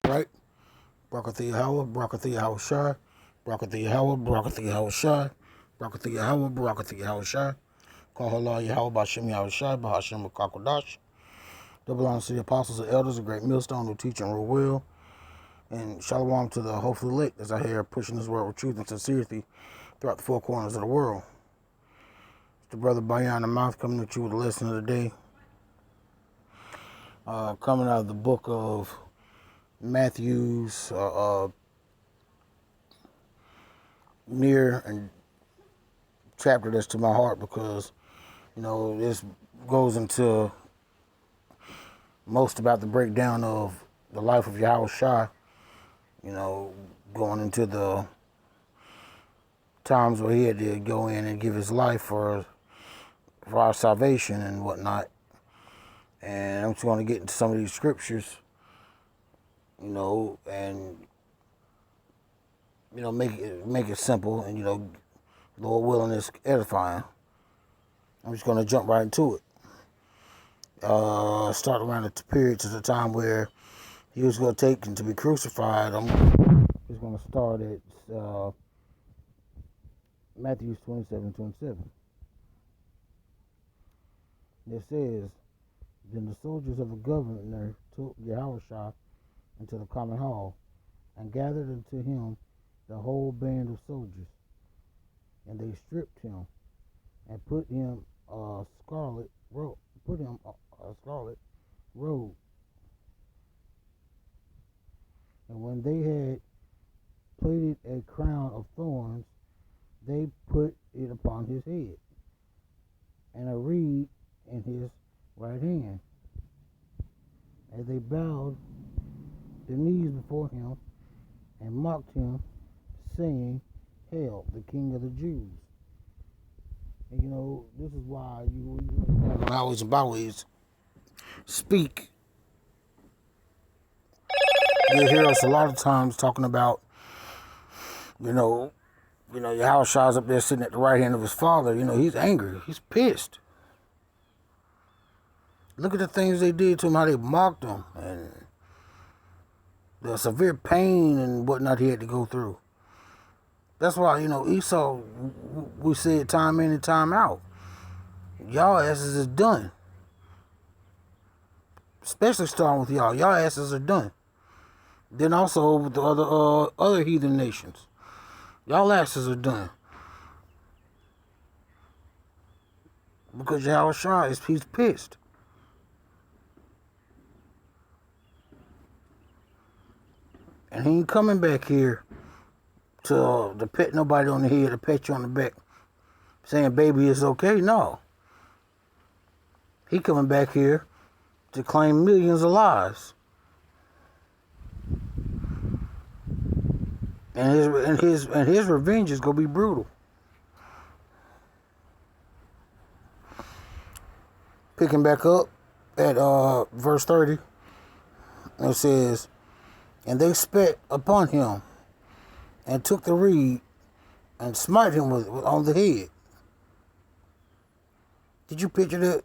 right? Barakatha Yahweh, Barakatha Yahawashi, Barakatha Yahweh, Barakatha Yahawashi, Barakatha Yahweh, Barakatha Yahawashi, Kahala Yahweh, Bashem Yahawashi, Bahashem Kakodash. Double honor to the apostles and elders, a great millstone who teach and rule well. And shalom to the hopefully elect as I hear pushing this word with truth and sincerity throughout the four corners of the world. It's the brother Bayan the Mouth coming at you with a lesson of the day. Coming out of the book of Matthew's near and chapter that's to my heart because, this goes into most about the breakdown of the life of Yahawashi, going into the times where he had to go in and give his life for our salvation and whatnot. And I'm just going to get into some of these scriptures, and make it simple and, Lord willing, it's edifying. I'm just going to jump right into it. Start around the period to the time where he was going to take and to be crucified. I'm just going to start at Matthew 27:27. It says, Then the soldiers of the governor took Yahawashi into the common hall and gathered unto him the whole band of soldiers. And they stripped him and put him a scarlet robe. And when they had plaited a crown of thorns, they put it upon his head, and a reed in his right hand. And they bowed their knees before him and mocked him, saying, Hail, the King of the Jews. And this is why you always and always speak. You hear us a lot of times talking about, Yahushua's up there sitting at the right hand of his father. He's angry. He's pissed. Look at the things they did to him, how they mocked him, and the severe pain and whatnot he had to go through. That's why, Esau, we said time in and time out, y'all asses is done. Especially starting with y'all. Y'all asses are done. Then also with the other heathen nations. Y'all asses are done. Because Yahawashi he's pissed. And he ain't coming back here to pet nobody on the head, to pet you on the back, saying, baby, it's okay. No. He coming back here to claim millions of lives. And his revenge is gonna be brutal. Picking back up at verse 30, it says, And they spat upon him, and took the reed, and smite him with on the head. Did you picture that?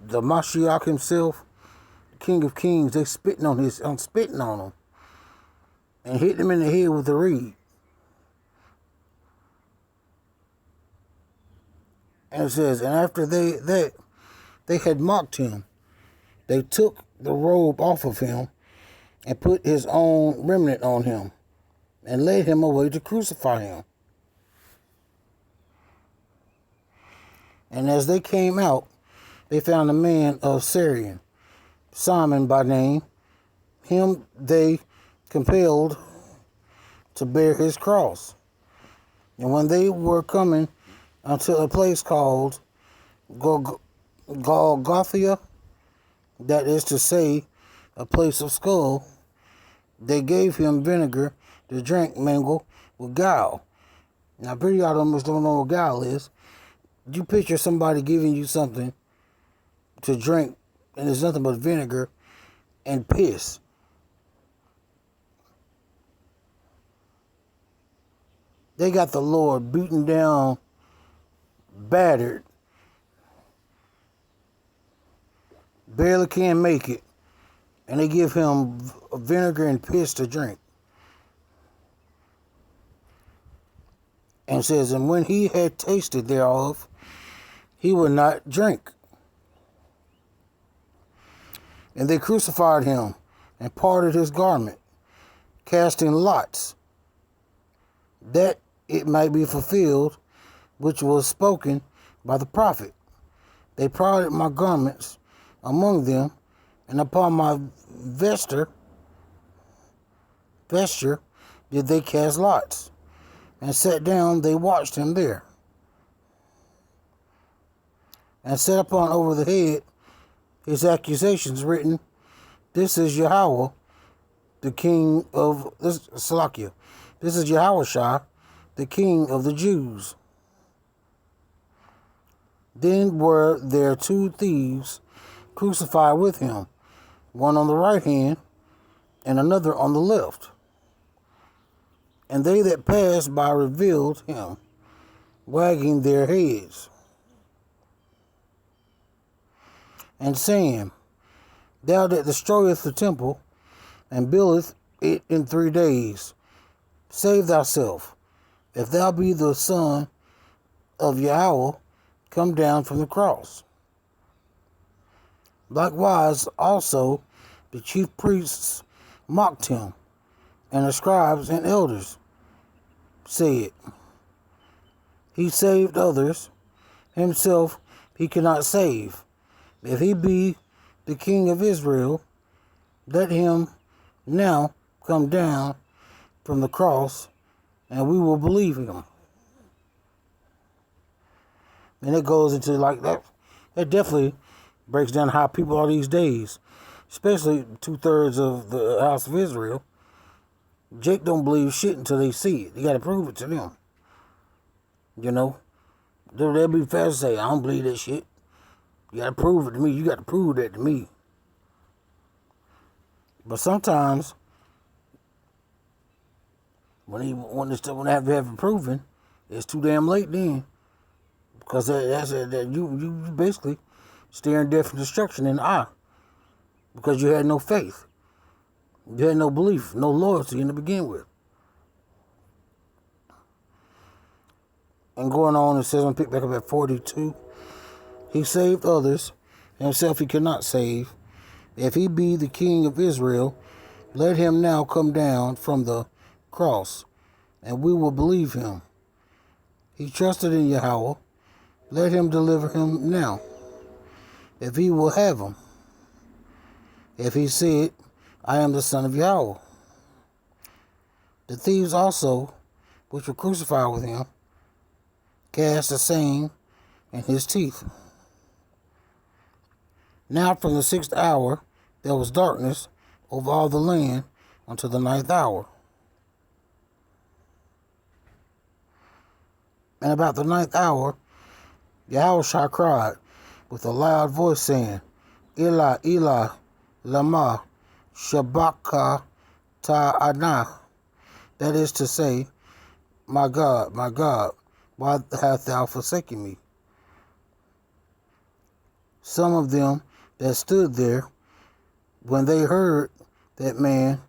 The Mashiach himself, the King of Kings, they spitting on him, and hit him in the head with the reed. And it says, and after they had mocked him, they took the robe off of him and put his own raiment on him and led him away to crucify him. And as they came out, they found a man of Cyrene, Simon by name. Him they compelled to bear his cross. And when they were coming unto a place called Golgotha, that is to say, a place of skull, they gave him vinegar to drink mingled with gall. Now, pretty y'all almost don't know what gall is. You picture somebody giving you something to drink, and it's nothing but vinegar and piss. They got the Lord beaten down, battered, barely can make it, And they give him vinegar and piss to drink. And says, and when he had tasted thereof, he would not drink. And they crucified him and parted his garment, casting lots, that it might be fulfilled, which was spoken by the prophet. They parted my garments among them, and upon my vesture did they cast lots, and sat down, they watched him there, and set upon over the head his accusations written, this is Yahweh, the king of this Salakia. This is Yahawashi, the king of the Jews. Then were there two thieves crucified with him, one on the right hand and another on the left. And they that passed by revealed him, wagging their heads, and saying, thou that destroyest the temple, and buildeth it in 3 days, save thyself. If thou be the son of Yahweh, come down from the cross. Likewise also the chief priests mocked him, and the scribes and elders said, he saved others, himself he cannot save. If he be the king of Israel, let him now come down from the cross, and we will believe him. And it goes into like that. It definitely breaks down how people are these days, especially 2/3 of the house of Israel. Jake don't believe shit until they see it. You got to prove it to them. You know, they'll be fast to say, I don't believe that shit. You got to prove it to me. You got to prove that to me. But sometimes, when they have it proven, it's too damn late then. Because that you basically staring death and destruction in the eye. Because you had no faith. You had no belief, no loyalty in to begin with. And going on, it says, I'm pick back up at 42. He saved others, himself he cannot save. If he be the king of Israel, let him now come down from the cross, and we will believe him. He trusted in Yahweh, let him deliver him now, if he will have him. If he said, I am the son of Yahweh. The thieves also, which were crucified with him, cast the same in his teeth. Now from the 6th hour there was darkness over all the land until the 9th hour. And about the 9th hour, Yahawashi cried with a loud voice, saying, Eli, Eli, lama sabachthani. That is to say, my God, why hast thou forsaken me? Some of them that stood there, when they heard that man,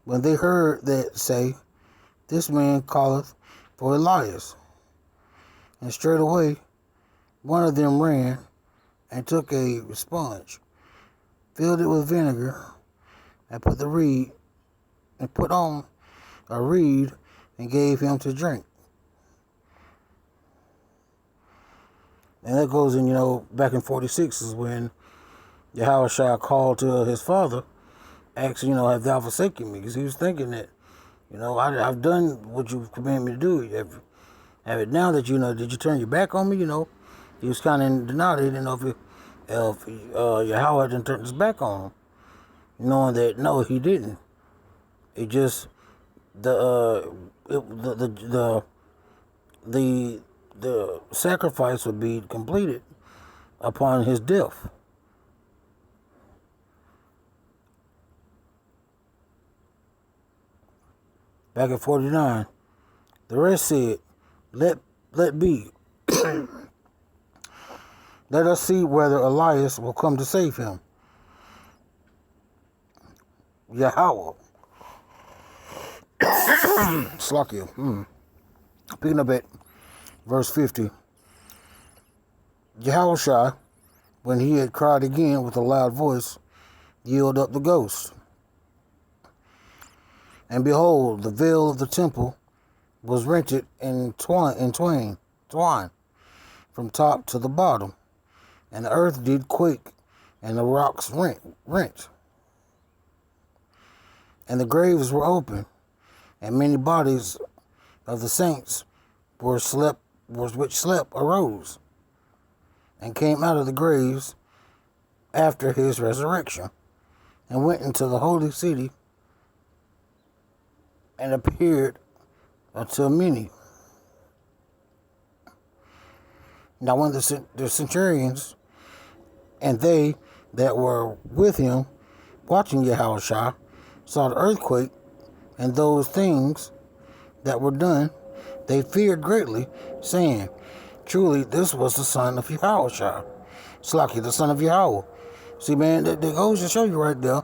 when they heard that say, this man calleth for Elias. And straightway one of them ran and took a sponge, filled it with vinegar, and put on a reed and gave him to drink. And that goes in, back in 46 is when Yahawashi called to his father, asking, have thou forsaken me? Because he was thinking that, I've done what you've commanded me to do. Have it now that, did you turn your back on me? He was kind of in denial. He didn't know if Yahweh didn't turn his back on him. Knowing that, no, he didn't. It just, the sacrifice would be completed upon his death. Back at 49, the rest said, let be. Let us see whether Elias will come to save him. Yahweh. Slakia. Picking up at verse 50. Yahawashi, when he had cried again with a loud voice, yielded up the ghost. And behold, the veil of the temple was rented in twain, from top to the bottom, and the earth did quake, and the rocks rent, and the graves were open, and many bodies of the saints which slept arose, and came out of the graves after his resurrection, and went into the holy city, and appeared unto many. Now when the centurions and they that were with him watching Yahawashi saw the earthquake and those things that were done, they feared greatly, saying, truly this was the son of Yahawashi. Slaki, the son of Yahweh. See, man, that goes to show you right there.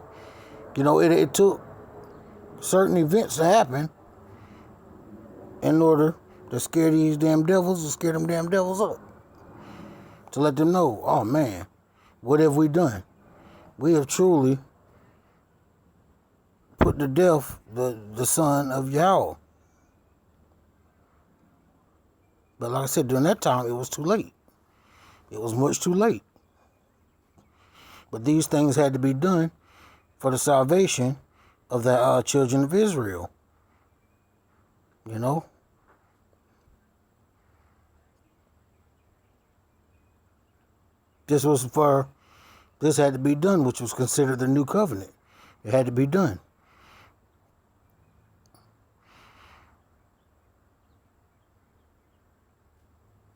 You know, it took certain events to happen in order to scare these damn devils, to scare them damn devils up. To let them know, oh man, what have we done? We have truly put to death the son of Yahweh. But like I said, during that time, it was too late. It was much too late. But these things had to be done for the salvation of the children of Israel. You know? This had to be done, which was considered the new covenant. It had to be done.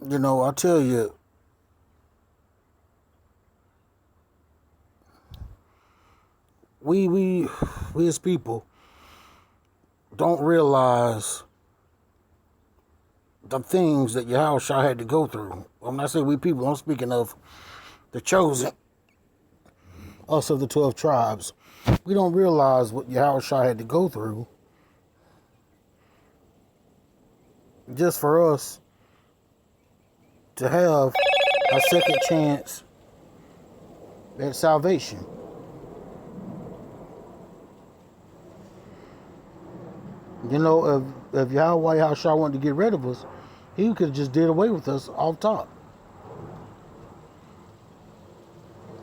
You know, I'll tell you, we as people don't realize the things that Yahawashi had to go through. When I say we people, I'm speaking of the chosen, us of the 12 tribes. We don't realize what Yahawashi had to go through just for us to have a second chance at salvation. You know, if Yahawashi wanted to get rid of us, he could have just did away with us off top.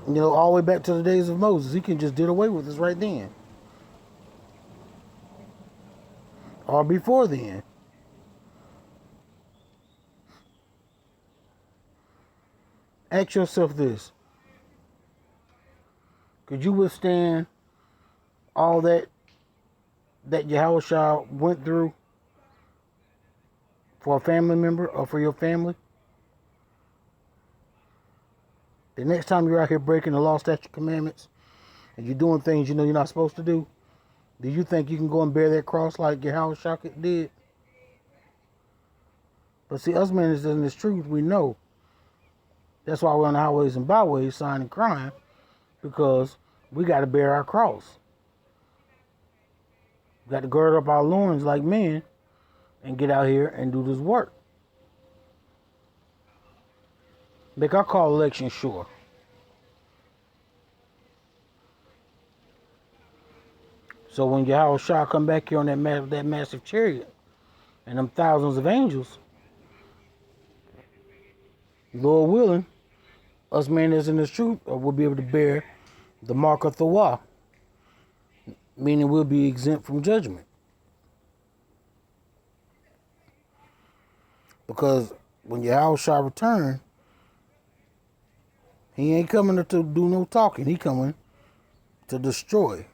You know, all the way back to the days of Moses, he can just did away with us right then. Or before then. Ask yourself this. Could you withstand all that Yahawashi went through for a family member or for your family? The next time you're out here breaking the law, statute, commandments, and you're doing things you know you're not supposed to do you think you can go and bear that cross like Yahawashi did? But see, us men is in this truth, we know. That's why we're on the highways and byways, signing crime, because we got to bear our cross. We got to gird up our loins like men and get out here and do this work. Make our call election sure. So when Yahawashi come back here on that massive chariot and them thousands of angels, Lord willing, us men that's in this truth will be able to bear the mark of Thawah, meaning we'll be exempt from judgment. Because when Yahawashi return, he ain't coming to do no talking. He coming to destroy.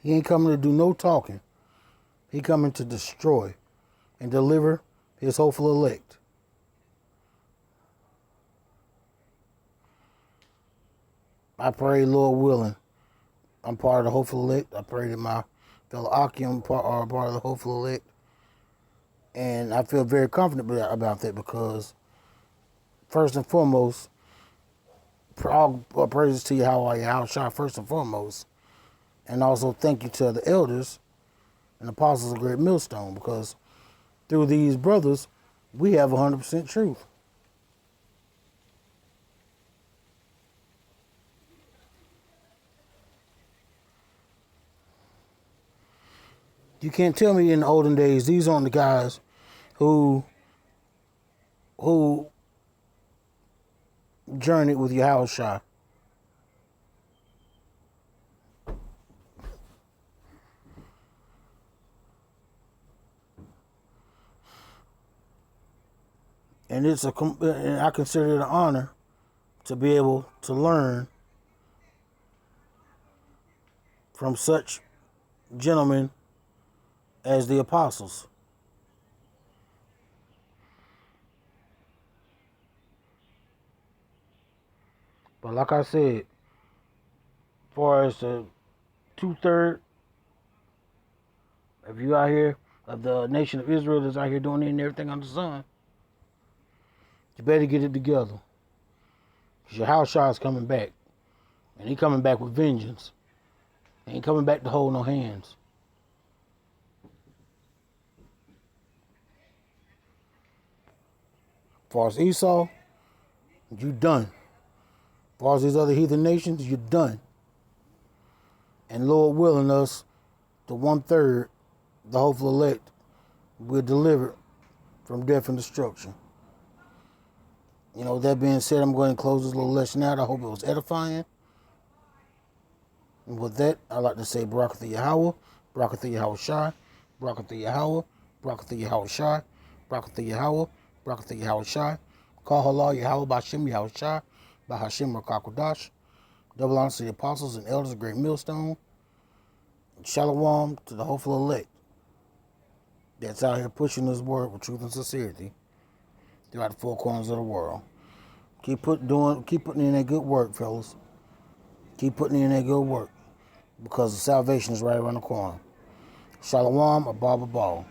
He ain't coming to do no talking. He coming to destroy and deliver his hopeful elect. I pray, Lord willing, I'm part of the hopeful elect. I pray that my fellow Akim are part of the hopeful elect. And I feel very confident about that because first and foremost, all praises to Yahawashi first and foremost. And also thank you to the elders and apostles of Great Millstone, because through these brothers, we have 100% truth. You can't tell me in the olden days these aren't the guys who journeyed with Yahawashi. And and I consider it an honor to be able to learn from such gentlemen as the apostles. But like I said, as far as the 2/3 of you out here, of the nation of Israel that's out here doing any and everything under the sun, you better get it together. Because Yahawashi is coming back. And he coming back with vengeance. He ain't coming back to hold no hands. As far as Esau, you done. As far as these other heathen nations, you're done. And Lord willing us, the 1/3, the hopeful elect, will deliver from death and destruction. You know, with that being said, I'm going to close this little lesson out. I hope it was edifying. And with that, I'd like to say Barakatha Yahweh, Barakatha Yahawashi, Barakatha Yahweh, Barakatha Yahawashi, Barakatha Yahweh, Barakatha Yahawashi, Call Halal Yahweh B'Hashem Yahawashi, B'Hashem Rakakwadash, double honor to the apostles and elders of Great Millstone, and Shalom to the hopeful elect that's out here pushing this word with truth and sincerity throughout the four corners of the world. Keep putting in that good work, fellas. Keep putting in that good work, because the salvation is right around the corner. Shalom, Abba Ball.